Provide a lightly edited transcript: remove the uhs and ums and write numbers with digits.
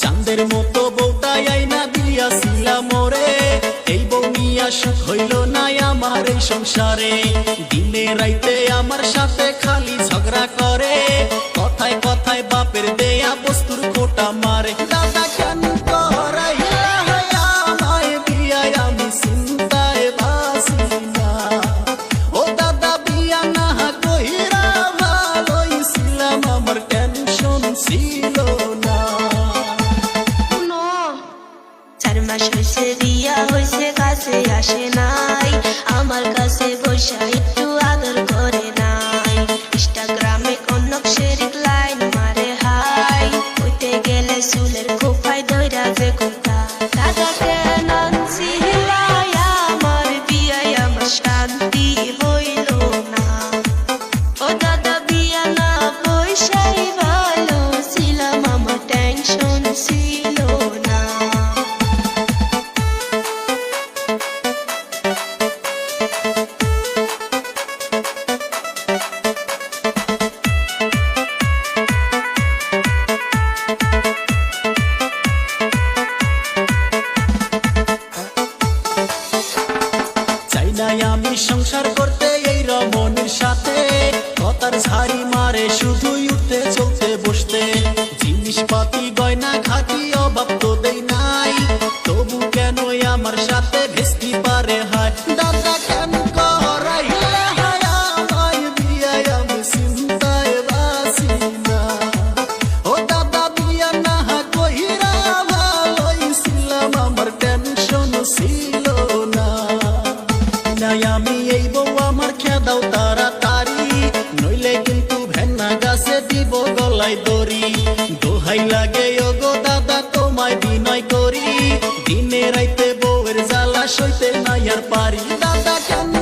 চাঁদের মতো বউটাই আইনা দিয়াছিলা মোরে, এই বউ নিয়া সুখ হইল না আমার এই সংসারে। দিনে রাইতে আমার সাথে খালি ঝগড়া করে, কথায় কথায় বাপের দেয়া বস্তুর খোটা মারে। দাদা কেন করাইলা আমায় বিয়া, আমি চিন্তায় বাঁচি না। ও দাদা বিয়া না কইরা ভালোই ছিলাম, আমার টেনশন ছিল না। 4 মাস হইছে বিয়া হইছে, কাছে আসে নাই, আমার কাছে বসা একটু আদর করে নাই। ইনস্টাগ্রামে কনক শেরিক লাইন মারে হাই, হইতে গেলে চুলের খোপায় ধইরা যে কোথা। দাদা কেন আনছিলা আমার বিয়ায়, আমার শান্তি হইল না। ও দাদা বিয়া না পয়সাই ভালো ছিলাম, আমার টেনশন ছিল না। আমি সংসার করতে এই রমণীর সাথে, কথার ঝাড়ি মারে শুধুই উঠতে চলতে বসতে। জিনিসপাতি গয়না ঘাটি অভাব তো দেই নাই, তবু কেন আমার সাথে ভেস্তি পারে হায়। দাদা কেন করাইলা আমায় বিয়া, আমি চিন্তায় বাঁচি না। ও দাদা বিয়া না কইরা ভালোই ছিলাম, আমার টেনশন ছিল না। আমি এই বউ আমার খেদাও তাড়াতাড়ি, নইলে কিন্তু ভেন্না গাছে দিব গলায় দড়ি। দোহাই লাগে ওগো দাদা তোমায় বিনয় করি, দিনে রাইতে বউয়ের জ্বালা সইতে নাই আর পারি। দাদা কেন